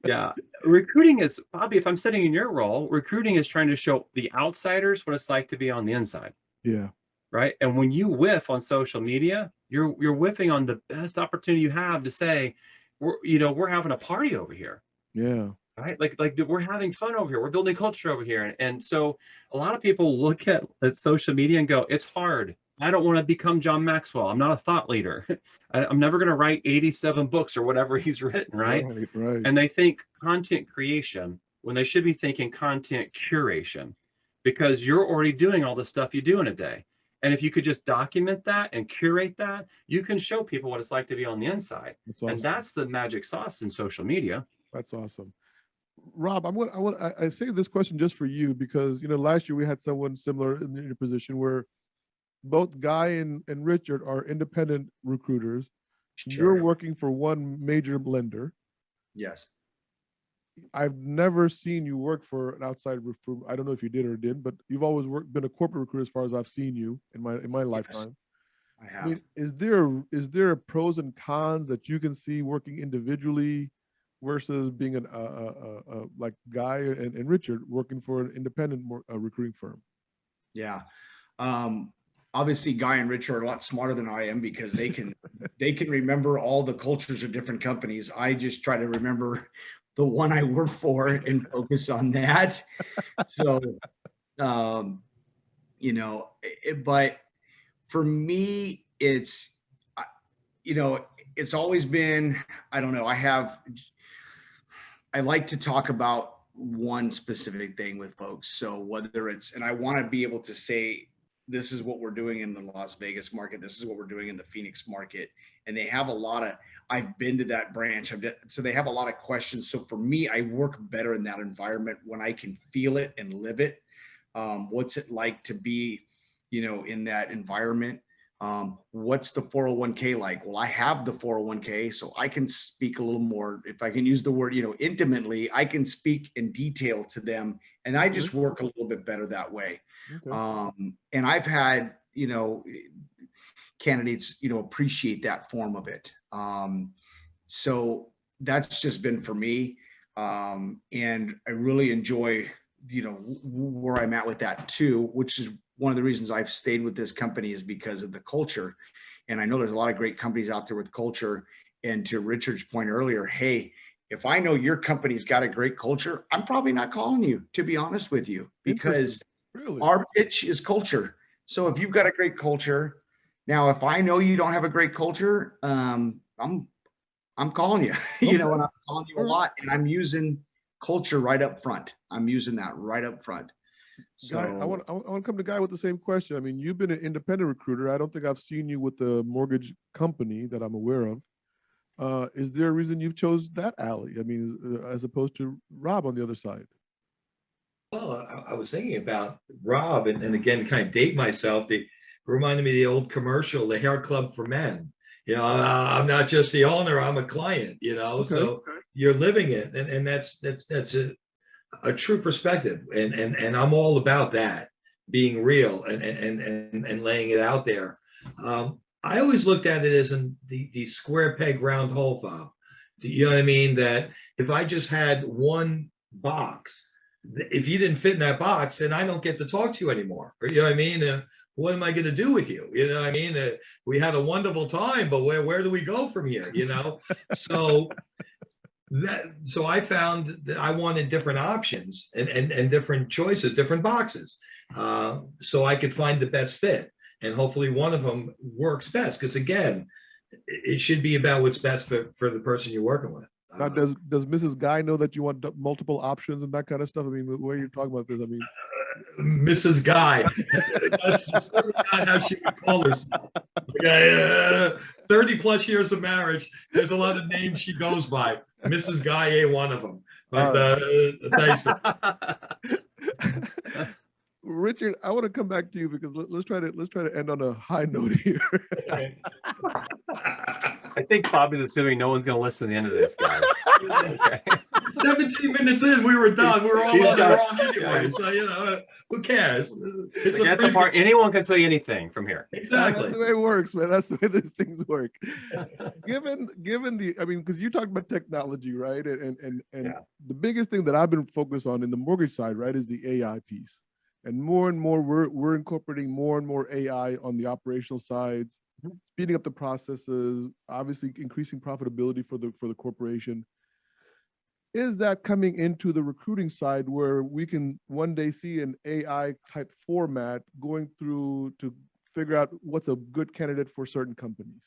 Yeah. Recruiting is, Bobby, if I'm sitting in your role, recruiting is trying to show the outsiders what it's like to be on the inside. Yeah. Right. And when you whiff on social media, you're whiffing on the best opportunity you have to say, we're having a party over here. Yeah. right? Like we're having fun over here. We're building culture over here. And so a lot of people look at social media and go, it's hard. I don't want to become John Maxwell. I'm not a thought leader. I'm never going to write 87 books or whatever he's written, right? Right, right. And they think content creation when they should be thinking content curation, because you're already doing all the stuff you do in a day. And if you could just document that and curate that, you can show people what it's like to be on the inside. That's awesome. And that's the magic sauce in social media. That's awesome. Rob, I say this question just for you because, you know, last year we had someone similar in your position where both Guy and Richard are independent recruiters. You're working for one major blender. Yes. I've never seen you work for an outside recruiter. I don't know if you did or didn't, but you've always been a corporate recruiter as far as I've seen you in my lifetime. I have. I mean, is there pros and cons that you can see working individually versus being an like Guy and Richard working for an independent recruiting firm? Yeah. Obviously Guy and Richard are a lot smarter than I am because they can remember all the cultures of different companies. I just try to remember the one I work for and focus on that. So, you know, but for me, it's, you know, it's always been, I don't know, I like to talk about one specific thing with folks. So whether it's, and I want to be able to say, this is what we're doing in the Las Vegas market. This is what we're doing in the Phoenix market. And they have a lot of, I've been to that branch. So they have a lot of questions. So for me, I work better in that environment when I can feel it and live it. What's it like to be, you know, in that environment? What's the 401k like? Well, I have the 401k, so I can speak a little more, if I can use the word, you know, intimately, I can speak in detail to them. And I just work a little bit better that way. Okay. And I've had, you know, candidates, you know, appreciate that form of it. So that's just been for me. And I really enjoy, you know, where I'm at with that too, which is one of the reasons I've stayed with this company is because of the culture. And I know there's a lot of great companies out there with culture. And to Richard's point earlier, hey, if I know your company's got a great culture, I'm probably not calling you, to be honest with you, because really? Our pitch is culture. So if you've got a great culture, now, if I know you don't have a great culture, I'm calling you, you know, and I'm calling you a lot, and I'm using culture right up front. I'm using that right up front. So Guy, I want to come to Guy with the same question. I mean, you've been an independent recruiter. I don't think I've seen you with the mortgage company that I'm aware of. Is there a reason you've chose that alley? I mean, as opposed to Rob on the other side? Well, I was thinking about Rob, and again, kind of date myself. They reminded me of the old commercial, the hair club for men. You know, I'm not just the owner, I'm a client, you know, okay. So you're living it. And that's a true perspective. And I'm all about that, being real and laying it out there. I always looked at it as the square peg round hole fob. You know what I mean? That if I just had one box, if you didn't fit in that box, then I don't get to talk to you anymore. You know what I mean? What am I going to do with you? You know what I mean? We had a wonderful time, but where do we go from here? You know? So I found that I wanted different options and different choices, different boxes. So I could find the best fit, and hopefully one of them works best. Because again, it should be about what's best for the person you're working with. Now, does Mrs. Guy know that you want multiple options and that kind of stuff? I mean, the way you're talking about this, I mean, Mrs. Guy, that's certainly not how she would call herself. Okay, 30 plus years of marriage, there's a lot of names she goes by. Mrs. Guy ain't one of them. But thanks. Richard, I want to come back to you because let's try to end on a high note here. I think Bobby's assuming no one's going to listen to the end of this, guys. Okay. 17 minutes in, we were done. We were all on the wrong anyway. So, you know, who cares? It's that's the part. Anyone can say anything from here. Exactly. That's the way it works, man. That's the way these things work. Given the, I mean, because you talked about technology, right? And the biggest thing that I've been focused on in the mortgage side, right, is the AI piece. And more we're incorporating more and more AI on the operational sides, speeding up the processes, obviously increasing profitability for the corporation. is that coming into the recruiting side where we can one day see an AI type format going through to figure out what's a good candidate for certain companies?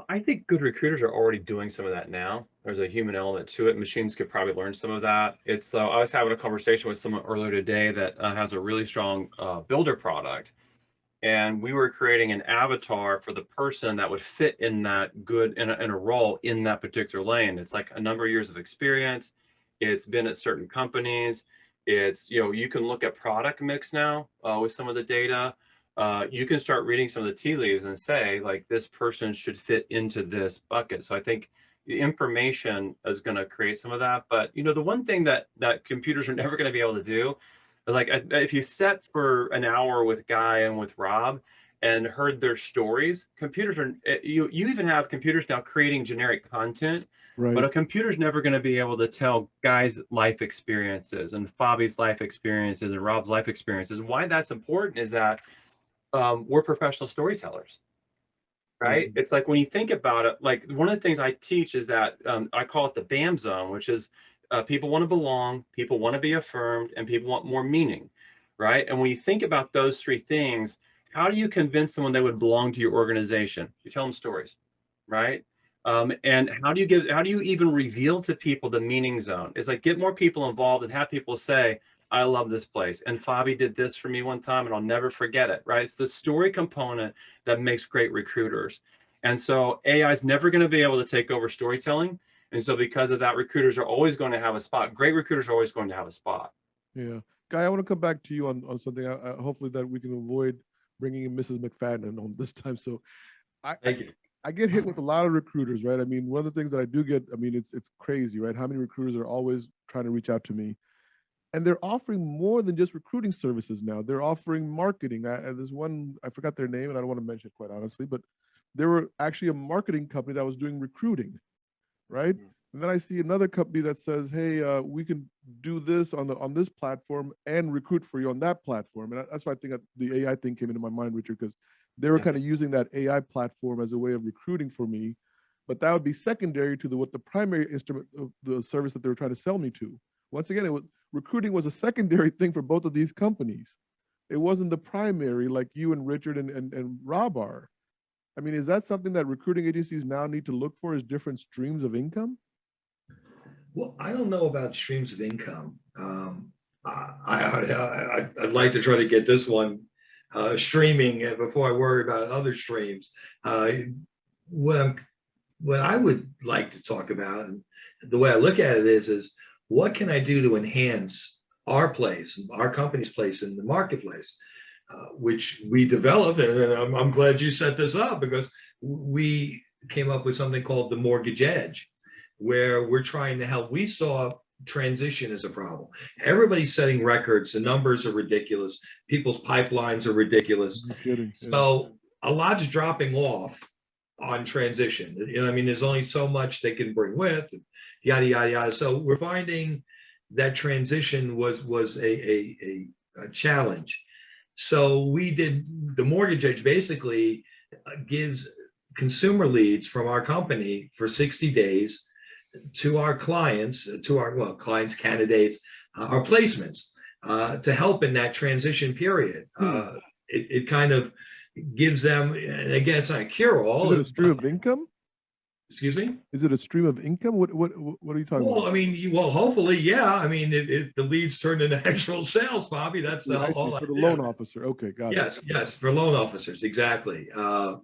I think good recruiters are already doing some of that now. There's a human element to it. Machines could probably learn some of that. It's I was having a conversation with someone earlier today that has a really strong builder product, and we were creating an avatar for the person that would fit in that good in a role in that particular lane. It's like a number of years of experience. It's been at certain companies. It's, you know, you can look at product mix now with some of the data. You can start reading some of the tea leaves and say, like, this person should fit into this bucket. So I think the information is going to create some of that. But, you know, the one thing that computers are never going to be able to do, like, if you sat for an hour with Guy and with Rob and heard their stories, computers are, you even have computers now creating generic content. Right. But a computer's never going to be able to tell Guy's life experiences and Fabi's life experiences and Rob's life experiences. Why that's important is that we're professional storytellers, right? Mm-hmm. It's like when you think about it, like one of the things I teach is that I call it the BAM zone, which is people want to belong, people want to be affirmed, and people want more meaning, right? And when you think about those three things, how do you convince someone they would belong to your organization? You tell them stories, right? And how do you even reveal to people the meaning zone? It's like get more people involved and have people say, I love this place. And Fabi did this for me one time and I'll never forget it, right? It's the story component that makes great recruiters. And so AI is never going to be able to take over storytelling. And so because of that, recruiters are always going to have a spot. Great recruiters are always going to have a spot. Yeah. Guy, I want to come back to you on something. Hopefully that we can avoid bringing in Mrs. McFadden on this time. So Thank you. I get hit with a lot of recruiters, right? I mean, one of the things that I do get, I mean, it's crazy, right? How many recruiters are always trying to reach out to me? And they're offering more than just recruiting services now. They're offering marketing. There's one, I forgot their name, and I don't want to mention it quite honestly, but they were actually a marketing company that was doing recruiting, right? And then I see another company that says, hey, we can do this on this platform and recruit for you on that platform. And that's why I think that the AI thing came into my mind, Richard, because they were kind of using that AI platform as a way of recruiting for me. But that would be secondary to what the primary instrument of the service that they were trying to sell me to. Once again, recruiting was a secondary thing for both of these companies. It wasn't the primary like you and Richard and Rob are. I mean, is that something that recruiting agencies now need to look for, is different streams of income? Well, I don't know about streams of income. I'd like to try to get this one streaming before I worry about other streams. What I would like to talk about, and the way I look at it is what can I do to enhance our place, our company's place in the marketplace, which we developed, and I'm glad you set this up because we came up with something called the Mortgage Edge, where we're trying to help. We saw transition as a problem. Everybody's setting records. The numbers are ridiculous. People's pipelines are ridiculous. So a lot's dropping off on transition. You know, I mean, there's only so much they can bring with, yada, yada, yada. So we're finding that transition was a challenge. So we did the Mortgage Edge basically gives consumer leads from our company for 60 days to our clients, clients, candidates, our placements, to help in that transition period. It kind of gives them, and again, it's not a cure-all. Is it a stream of income? Excuse me? Is it a stream of income? What are you talking about? Well, I mean, hopefully, yeah. I mean, if the leads turn into actual sales, Bobby, that's the whole for the loan officer. Okay, got it. Yes, for loan officers, exactly. And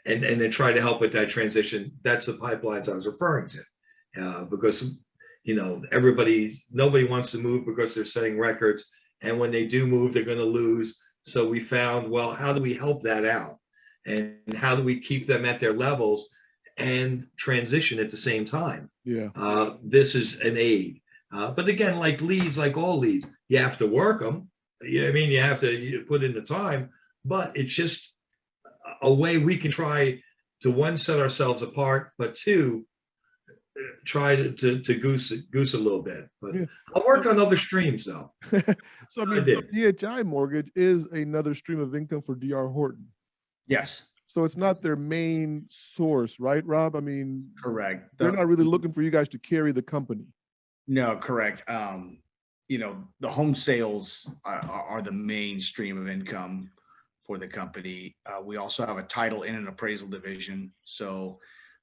then try to help with that transition. That's the pipelines I was referring to, because nobody wants to move because they're setting records, and when they do move, they're going to lose. So we found, well, how do we help that out, and how do we keep them at their levels and transition at the same time? Yeah. This is an aid. But again, like leads, like all leads, you have to work them. I mean, you have to put in the time, but it's just a way we can try to, one, set ourselves apart, but two, try to goose a little bit. But yeah. I'll work on other streams though. So I mean, DHI Mortgage is another stream of income for DR Horton. Yes. So it's not their main source, right, Rob? I mean, Correct. they're not really looking for you guys to carry the company. No, correct. The home sales are the main stream of income for the company. We also have a title and an appraisal division. So,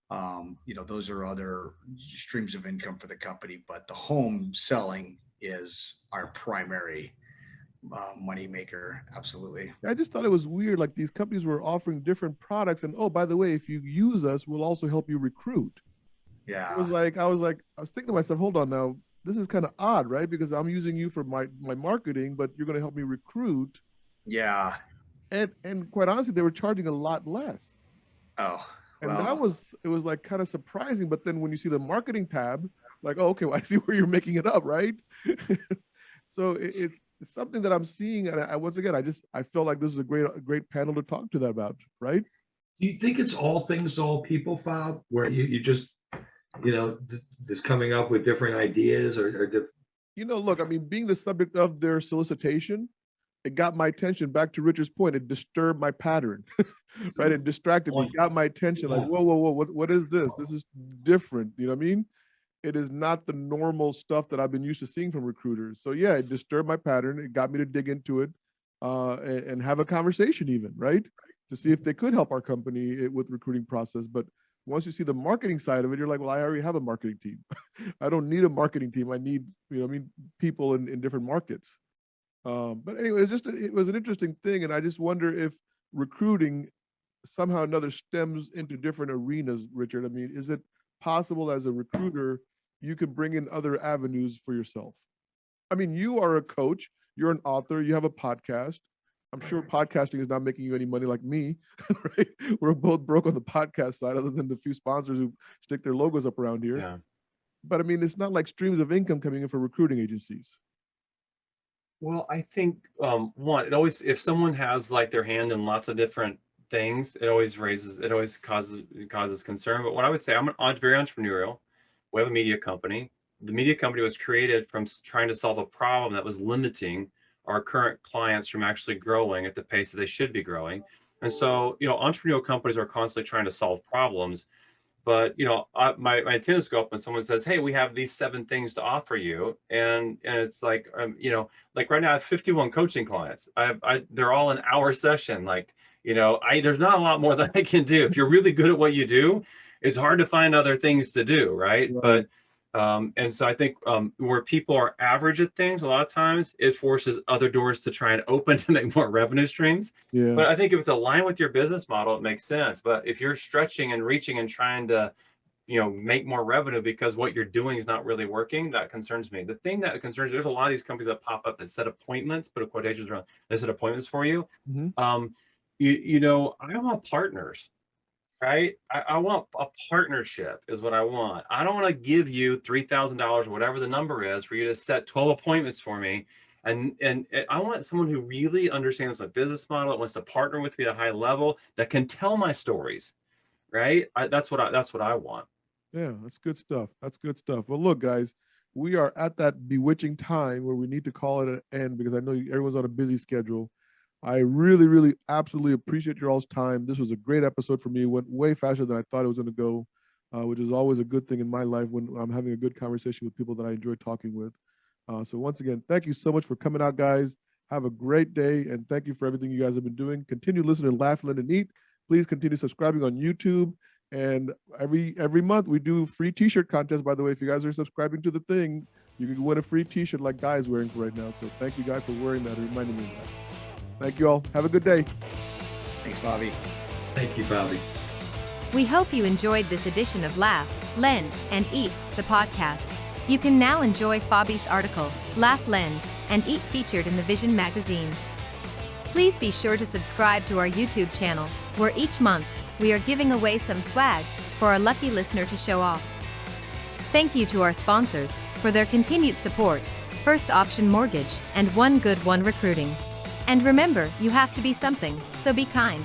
those are other streams of income for the company, but the home selling is our primary money maker. Absolutely. I just thought it was weird. Like these companies were offering different products, and oh, by the way, if you use us, we'll also help you recruit. Yeah. I was thinking to myself, hold on now, this is kind of odd, right? Because I'm using you for my marketing, but you're going to help me recruit. Yeah. And quite honestly, they were charging a lot less. Oh, And well, it was like kind of surprising. But then when you see the marketing tab, like, oh, okay, well, I see where you're making it up, right? So it's something that I'm seeing. And once again, I felt like this is a great panel to talk to that about, right? Do you think it's all things to all people, Fob, where you just, just coming up with different ideas or Look, I mean, being the subject of their solicitation, it got my attention. Back to Richard's point, it disturbed my pattern, right? It distracted me, got my attention. Like, whoa, what is this? This is different. You know what I mean? It is not the normal stuff that I've been used to seeing from recruiters. So yeah, it disturbed my pattern. It got me to dig into it and have a conversation even, right? To see if they could help our company with recruiting process. But once you see the marketing side of it, you're like, well, I already have a marketing team. I don't need a marketing team. I need, people in different markets. But anyway, it was an interesting thing. And I just wonder if recruiting somehow or another stems into different arenas, Richard. I mean, is it possible as a recruiter, you could bring in other avenues for yourself? I mean, you are a coach, you're an author, you have a podcast. I'm sure podcasting is not making you any money like me, right? We're both broke on the podcast side, other than the few sponsors who stick their logos up around here. Yeah. But I mean, it's not like streams of income coming in for recruiting agencies. Well, I think if someone has like their hand in lots of different things, it always causes concern. But what I would say, I'm very entrepreneurial. We have a media company. The media company was created from trying to solve a problem that was limiting our current clients from actually growing at the pace that they should be growing. And so, entrepreneurial companies are constantly trying to solve problems. But, my antennas go up when someone says, hey, we have these 7 things to offer you. And it's like, like right now I have 51 coaching clients. They're all an hour session. Like, there's not a lot more that I can do. If you're really good at what you do, it's hard to find other things to do. Right. But and so I think where people are average at things, a lot of times it forces other doors to try and open to make more revenue streams. Yeah. But I think if it's aligned with your business model, it makes sense. But if you're stretching and reaching and trying to, make more revenue because what you're doing is not really working, that concerns me. The thing that concerns me, there's a lot of these companies that pop up that set appointments, put a quotations around, they set appointments for you. Mm-hmm. I want partners. Right? I want a partnership is what I want. I don't want to give you $3,000 or whatever the number is for you to set 12 appointments for me. And I want someone who really understands the business model, that wants to partner with me at a high level, that can tell my stories. Right? That's what I want. Yeah, that's good stuff. That's good stuff. Well, look, guys, we are at that bewitching time where we need to call it an end because I know everyone's on a busy schedule. I really, really, absolutely appreciate your all's time. This was a great episode for me. It went way faster than I thought it was going to go, which is always a good thing in my life when I'm having a good conversation with people that I enjoy talking with. So once again, thank you so much for coming out, guys. Have a great day, and thank you for everything you guys have been doing. Continue listening to Laugh, Learn, and Eat. Please continue subscribing on YouTube. And every month we do free t-shirt contest. By the way, if you guys are subscribing to the thing, you can win a free t-shirt like Guy is wearing right now. So thank you, Guy, for wearing that and reminding me of that. Thank you all. Have a good day. Thanks, Bobby. Thank you, Bobby. We hope you enjoyed this edition of Laugh, Lend, and Eat, the podcast. You can now enjoy Fabi's article, Laugh, Lend, and Eat, featured in the Vision magazine. Please be sure to subscribe to our YouTube channel, where each month we are giving away some swag for our lucky listener to show off. Thank you to our sponsors for their continued support, First Option Mortgage and One Good One Recruiting. And remember, you have to be something, so be kind.